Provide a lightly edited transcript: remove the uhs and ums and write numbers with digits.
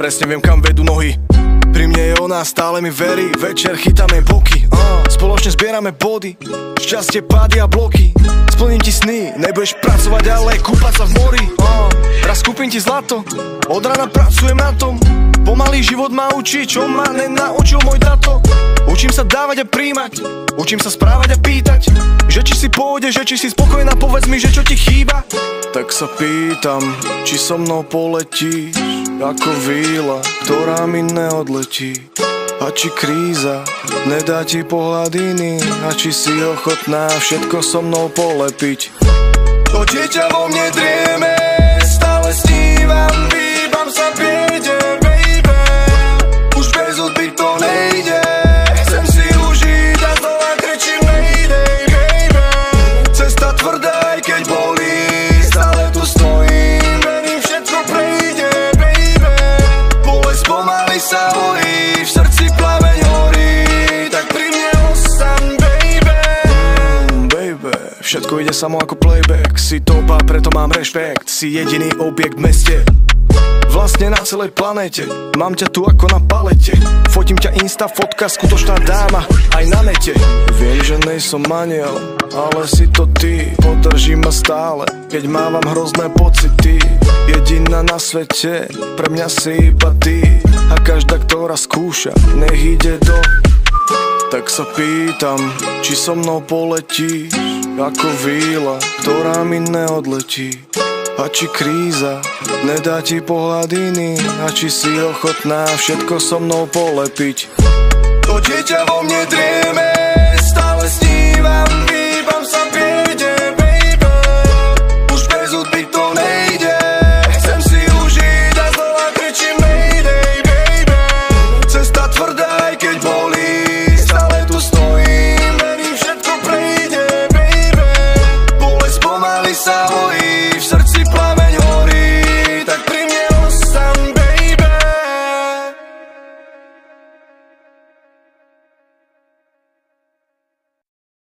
presne viem, kam vedú nohy. Pri mne je ona, stále mi verí. Večer chytáme boky, spoločne zbierame body, šťastie, pády a bloky. Splním ti sny, nebudeš pracovať, ale kúpať sa v mori. Raz kúpim ti zlato, od rána pracujem na tom. Pomalý život ma učí, čo ma nenaučil môj tato. Učím sa dávať a príjmať, učím sa správať a pýtať, že či si pôjde, že či si spokojná, povedz mi, že čo ti chýba. Tak sa pýtam, či so mnou poletíš ako víla, ktorá mi neodletí. A či kríza nedá ti pohľad iný, a či si ochotná všetko so mnou polepiť. To dieťa vo mne drieme, stále snívam, výbam sa biede, baby. Už bez hudby to nejde, chcem si užiť a znova kričím mayday, baby. Cesta tvrdá, aj keď bolí, stále tu stojím, verím, všetko prejde, baby. Bolesť pomaly sa horí, v srdci plameň horí, tak pri mne ostaň, baby. Baby, všetko ide samo ako playback. Si topa, preto mám rešpekt. Si jediný objekt v meste, vlastne na celej planete. Mám ťa tu ako na palete, fotím ťa insta, fotka, skutočná dáma aj na nete. Viem, že nejsom aniel, ale si to ty. Podrží ma stále, keď mávam hrozné pocity. Jediná na svete, pre mňa si iba ty. A každá, ktorá skúša, nech ide do... Tak sa pýtam, či so mnou poletíš ako víla, ktorá mi neodletí. A či kríza nedá ti pohľad iný, a či si ochotná všetko so mnou polepiť. To dieťa vo mne drieme,